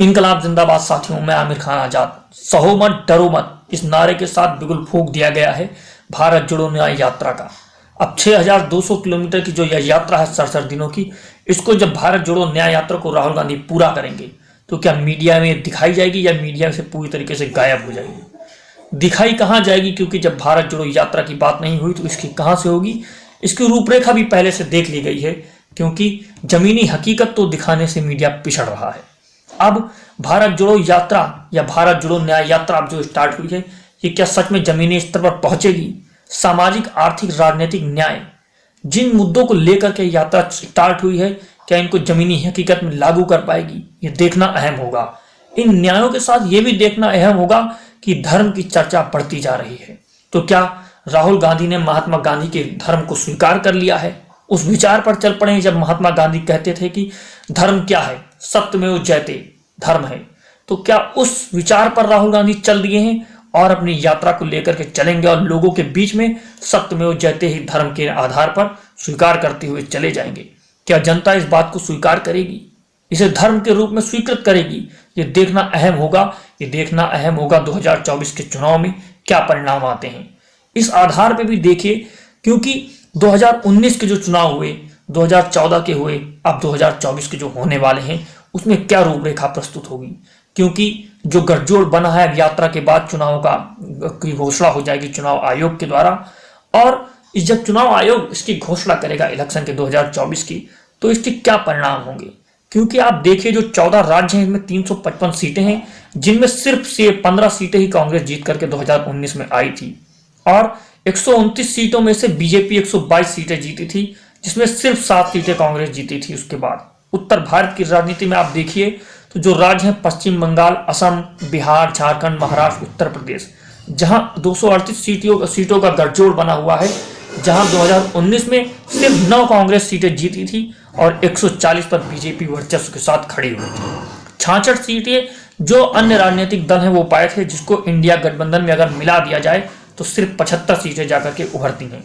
इनकलाब जिंदाबाद साथियों, मैं आमिर खान आजाद। सहो मत डरो मत, इस नारे के साथ बिगुल फूंक दिया गया है भारत जोड़ो न्याय यात्रा का। अब 6200 किलोमीटर की जो यह यात्रा है 67 दिनों की, इसको जब भारत जोड़ो न्याय यात्रा को राहुल गांधी पूरा करेंगे तो क्या मीडिया में दिखाई जाएगी या मीडिया से पूरी तरीके से गायब हो जाएगी? दिखाई कहाँ जाएगी, क्योंकि जब भारत जोड़ो यात्रा की बात नहीं हुई तो इसकी कहाँ से होगी। इसकी रूपरेखा भी पहले से देख ली गई है, क्योंकि जमीनी हकीकत तो दिखाने से मीडिया पिछड़ रहा है। अब भारत जोड़ो यात्रा या भारत जोड़ो न्याय यात्रा अब जो स्टार्ट हुई है, ये क्या सच में जमीनी स्तर पर पहुंचेगी? सामाजिक, आर्थिक, राजनीतिक न्याय, जिन मुद्दों को लेकर के यात्रा स्टार्ट हुई है, क्या इनको जमीनी हकीकत में लागू कर पाएगी? ये देखना अहम होगा। इन न्यायों के साथ ये भी देखना अहम होगा कि धर्म की चर्चा बढ़ती जा रही है, तो क्या राहुल गांधी ने महात्मा गांधी के धर्म को स्वीकार कर लिया है? उस विचार पर चल पड़े जब महात्मा गांधी कहते थे कि धर्म क्या है, सत्यमेव जयते धर्म है। तो क्या उस विचार पर राहुल गांधी चल दिए हैं और अपनी यात्रा को लेकर के चलेंगे और लोगों के बीच में सत्यमेव जयते ही धर्म के आधार पर स्वीकार करते हुए चले जाएंगे? क्या जनता इस बात को स्वीकार करेगी, इसे धर्म के रूप में स्वीकृत करेगी? ये देखना अहम होगा। ये देखना अहम होगा 2024 के चुनाव में क्या परिणाम आते हैं। इस आधार पर भी देखिए, क्योंकि 2019 के जो चुनाव हुए, 2014 के हुए, अब 2024 के जो होने वाले हैं उसमें क्या रूपरेखा प्रस्तुत होगी, क्योंकि जो गठजोड़ बना है यात्रा के बाद चुनाव की घोषणा हो जाएगी चुनाव आयोग के द्वारा। और इस जब चुनाव आयोग इसकी घोषणा करेगा इलेक्शन के 2024 की, तो इसके क्या परिणाम होंगे? क्योंकि आप देखिए जो 14 राज्य हैं, इनमें 355 सीटें हैं, जिनमें सिर्फ से 15 सीटें ही कांग्रेस जीत करके 2019 में आई थी, और 129 सीटों में से बीजेपी 122 सीटें जीती थी, जिसमें सिर्फ 7 सीटें कांग्रेस जीती थी। उसके बाद उत्तर भारत की राजनीति में आप देखिए तो जो राज्य हैं पश्चिम बंगाल, असम, बिहार, झारखंड, महाराष्ट्र, उत्तर प्रदेश, जहां 238 सीटों का गठजोड़ बना हुआ है, जहां 2019 में सिर्फ 9 कांग्रेस सीटें जीती थी और 140 पर बीजेपी वर्चस्व के साथ खड़ी हुई थी। 66 सीटें जो अन्य राजनीतिक दल हैं वो पाए थे, जिसको इंडिया गठबंधन में अगर मिला दिया जाए तो सिर्फ 75 सीटें जाकर के उभरती हैं।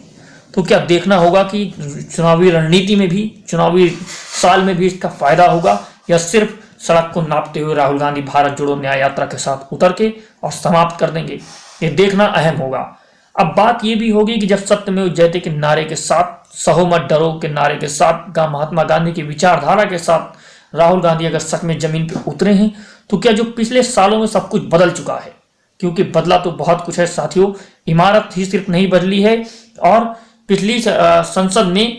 तो क्या देखना होगा कि चुनावी रणनीति में भी, चुनावी साल में भी इसका फायदा होगा, या सिर्फ सड़क को नापते हुए राहुल गांधी भारत जोड़ो न्याय यात्रा के साथ उतर के और समाप्त कर देंगे? ये देखना अहम होगा। अब बात ये भी होगी कि जब सत्यमेव जयते के नारे के साथ, सहो मत डरो के नारे के साथ, महात्मा गांधी की विचारधारा के साथ राहुल गांधी अगर सच में जमीन पर उतरे हैं, तो क्या जो पिछले सालों में सब कुछ बदल चुका है? क्योंकि बदला तो बहुत कुछ है साथियों, इमारत ही सिर्फ नहीं बदली है, और पिछली संसद में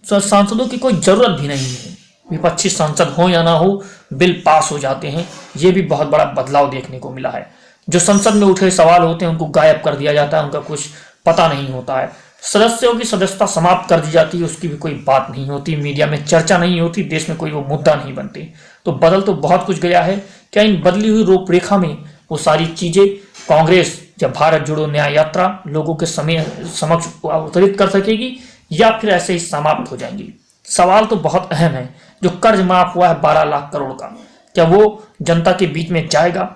सांसदों की कोई जरूरत भी नहीं है। विपक्षी सांसद हो या ना हो, बिल पास हो जाते हैं। ये भी बहुत बड़ा बदलाव देखने को मिला है। जो संसद में उठे सवाल होते हैं उनको गायब कर दिया जाता है, उनका कुछ पता नहीं होता है। सदस्यों की सदस्यता समाप्त कर दी जाती है, उसकी भी कोई बात नहीं होती, मीडिया में चर्चा नहीं होती, देश में कोई वो मुद्दा नहीं बनते। तो बदल तो बहुत कुछ गया है। क्या इन बदली हुई रूपरेखा में वो सारी चीजें कांग्रेस जब भारत जोड़ो न्याय यात्रा लोगों के समक्ष अवतरित कर सकेगी, या फिर ऐसे ही समाप्त हो जाएंगी? सवाल तो बहुत अहम है। जो कर्ज माफ हुआ है 12 लाख करोड़ का, क्या वो जनता के बीच में जाएगा?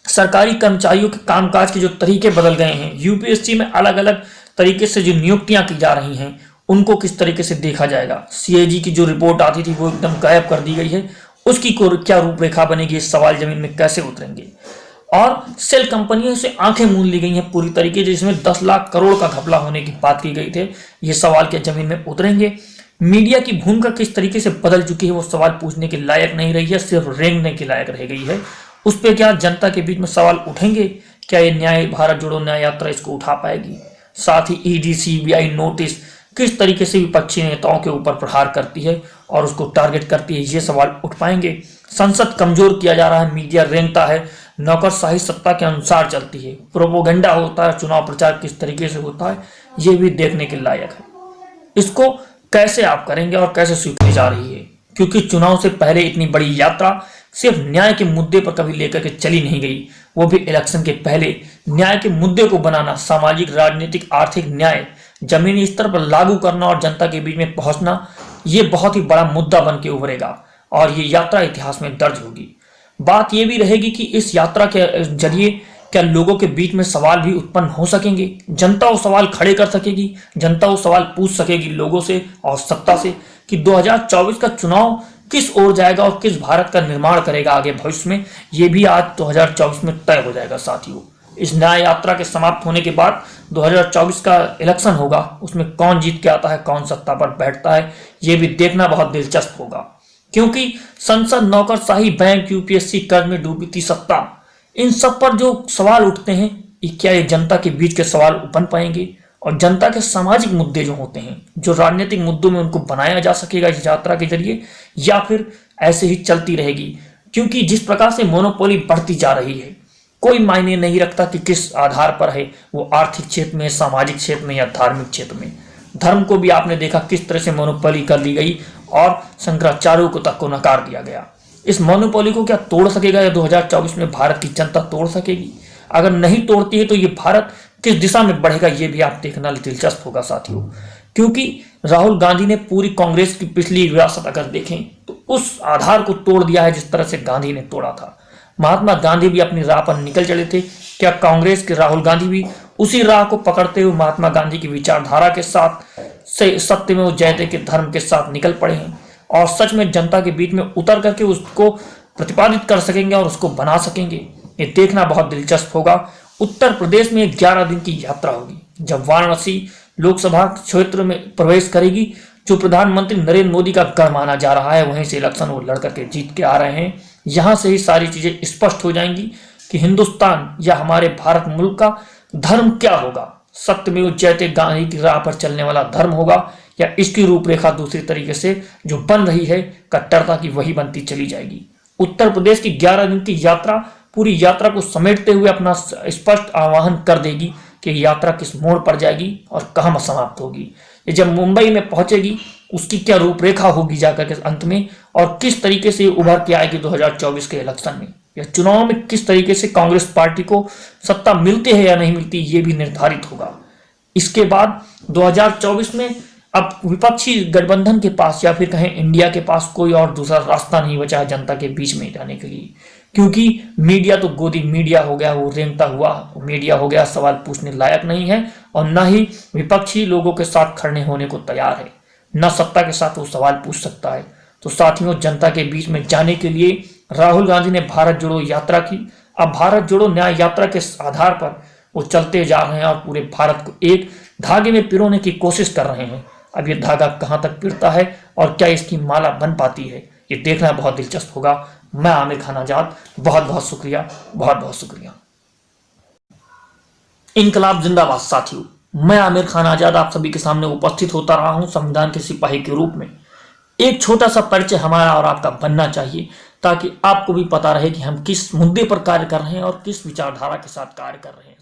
सरकारी कर्मचारियों के कामकाज के जो तरीके बदल गए हैं, यूपीएससी में अलग अलग तरीके से जो नियुक्तियां की जा रही हैं, उनको किस तरीके से देखा जाएगा? सीएजी की जो रिपोर्ट आती थी वो एकदम गायब कर दी गई है, उसकी क्या रूपरेखा बनेगी? इस सवाल जमीन में कैसे उतरेंगे? और सेल कंपनियों से आंखें मूंद ली गई हैं पूरी तरीके से, जिसमें 10 लाख करोड़ का घपला होने की बात की गई थी। ये सवाल क्या जमीन में उतरेंगे? मीडिया की भूमिका किस तरीके से बदल चुकी है, वो सवाल पूछने के लायक नहीं रही है, सिर्फ रेंगने के लायक रह गई है। उस पर क्या जनता के बीच में सवाल उठेंगे? क्या ये न्याय भारत जोड़ो न्याय यात्रा इसको उठा पाएगी? साथ ही ईडी, सीबीआई नोटिस किस तरीके से विपक्षी नेताओं के ऊपर प्रहार करती है और उसको टारगेट करती है, ये सवाल उठ पाएंगे? संसद कमजोर किया जा रहा है, मीडिया रेंगता है, नौकरशाही सत्ता के अनुसार चलती है, प्रोपोगंडा होता है, चुनाव प्रचार किस तरीके से होता है, ये भी देखने के लायक है। इसको कैसे आप करेंगे और कैसे स्वीकारी जा रही है? क्योंकि चुनाव से पहले इतनी बड़ी यात्रा सिर्फ न्याय के मुद्दे पर कभी लेकर के चली नहीं गई, वो भी इलेक्शन के पहले। न्याय के मुद्दे को बनाना, सामाजिक, राजनीतिक, आर्थिक न्याय जमीनी स्तर पर लागू करना और जनता के बीच में पहुंचना, ये बहुत ही बड़ा मुद्दा बन के उभरेगा और ये यात्रा इतिहास में दर्ज होगी। बात यह भी रहेगी कि इस यात्रा के जरिए क्या लोगों के बीच में सवाल भी उत्पन्न हो सकेंगे? जनता वो सवाल खड़े कर सकेगी, जनता वो सवाल पूछ सकेगी लोगों से और सत्ता से कि 2024 का चुनाव किस ओर जाएगा और किस भारत का निर्माण करेगा आगे भविष्य में, ये भी आज 2024 में तय हो जाएगा साथियों। इस न्याय यात्रा के समाप्त होने के बाद 2024 का इलेक्शन होगा, उसमें कौन जीत के आता है, कौन सत्ता पर बैठता है, ये भी देखना बहुत दिलचस्प होगा। क्योंकि संसद, नौकरशाही, बैंक, यूपीएससी, कर्ज में डूबी थी सत्ता, इन सब पर जो सवाल उठते हैं, क्या ये जनता के बीच के सवाल बन पाएंगे? और जनता के सामाजिक मुद्दे जो होते हैं, जो राजनीतिक मुद्दों में उनको बनाया जा सकेगा इस यात्रा के जरिए, या फिर ऐसे ही चलती रहेगी? क्योंकि जिस प्रकार से मोनोपोली बढ़ती जा रही है, कोई मायने नहीं रखता कि किस आधार पर है, वो आर्थिक क्षेत्र में, सामाजिक क्षेत्र में या धार्मिक क्षेत्र में। धर्म को भी आपने देखा किस तरह से मोनोपोली कर ली गई और शंकराचार्यों को तक को नकार दिया गया। इस मोनोपोली को क्या तोड़ सकेगा या 2024 में भारत की जनता तोड़ सकेगी? अगर नहीं तोड़ती है तो ये भारत किस दिशा में बढ़ेगा, ये भी आप देखना दिलचस्प होगा साथियों। क्योंकि राहुल गांधी ने पूरी कांग्रेस की पिछली विरासत अगर देखें तो उस आधार को तोड़ दिया है जिस तरह से गांधी ने तोड़ा था। महात्मा गांधी भी अपनी राह पर निकल चले थे, क्या कांग्रेस के राहुल गांधी भी उसी राह को पकड़ते हुए महात्मा गांधी की विचारधारा के साथ से सत्य में जयते के धर्म के साथ निकल पड़े हैं और सच में जनता के बीच में उतर करके उसको प्रतिपादित कर सकेंगे और उसको बना सकेंगे? ये देखना बहुत दिलचस्प होगा। उत्तर प्रदेश में 11 दिन की यात्रा होगी, जब वाराणसी लोकसभा क्षेत्र में प्रवेश करेगी, जो प्रधानमंत्री नरेंद्र मोदी का गढ़ माना जा रहा है, वहीं से इलेक्शन वो लड़ करके जीत के आ रहे हैं। यहां से ही सारी चीजें स्पष्ट हो जाएंगी कि हिंदुस्तान या हमारे भारत मुल्क का धर्म क्या होगा। सत्यमेव जयते गांधी की राह पर चलने वाला धर्म होगा या इसकी रूपरेखा दूसरी तरीके से जो बन रही है कट्टरता की, वही बनती चली जाएगी। उत्तर प्रदेश की 11 दिन की यात्रा पूरी यात्रा को समेटते हुए अपना स्पष्ट आह्वान कर देगी कि यात्रा किस मोड़ पर जाएगी और कहां समाप्त होगी। ये जब मुंबई में पहुंचेगी उसकी क्या रूपरेखा होगी जाकर के अंत में, और किस तरीके से उभर के आएगी 2024 के इलेक्शन में या चुनाव में, किस तरीके से कांग्रेस पार्टी को सत्ता मिलती है या नहीं मिलती, ये भी निर्धारित होगा। इसके बाद 2024 में अब विपक्षी गठबंधन के पास या फिर कहें इंडिया के पास कोई और दूसरा रास्ता नहीं बचा है जनता के बीच में जाने के लिए, क्योंकि मीडिया तो गोदी मीडिया हो गया, वो रेंगता हुआ मीडिया हो गया, सवाल पूछने लायक नहीं है और न ही विपक्षी लोगों के साथ खड़े होने को तैयार है, न सत्ता के साथ वो सवाल पूछ सकता है। तो साथियों, जनता के बीच में जाने के लिए राहुल गांधी ने भारत जोड़ो यात्रा की। अब भारत जोड़ो न्याय यात्रा के आधार पर वो चलते जा रहे हैं और पूरे भारत को एक धागे में पिरोने की कोशिश कर रहे हैं। अब ये धागा कहां तक पिरता है और क्या इसकी माला बन पाती है, ये देखना बहुत दिलचस्प होगा। मैं आमिर खान आजाद, बहुत बहुत शुक्रिया, बहुत बहुत शुक्रिया। इनकलाब जिंदाबाद साथियों, मैं आमिर खान आजाद आप सभी के सामने उपस्थित होता रहा हूं संविधान के सिपाही के रूप में। एक छोटा सा परिचय हमारा और आपका बनना चाहिए ताकि आपको भी पता रहे कि हम किस मुद्दे पर कार्य कर रहे हैं और किस विचारधारा के साथ कार्य कर रहे हैं।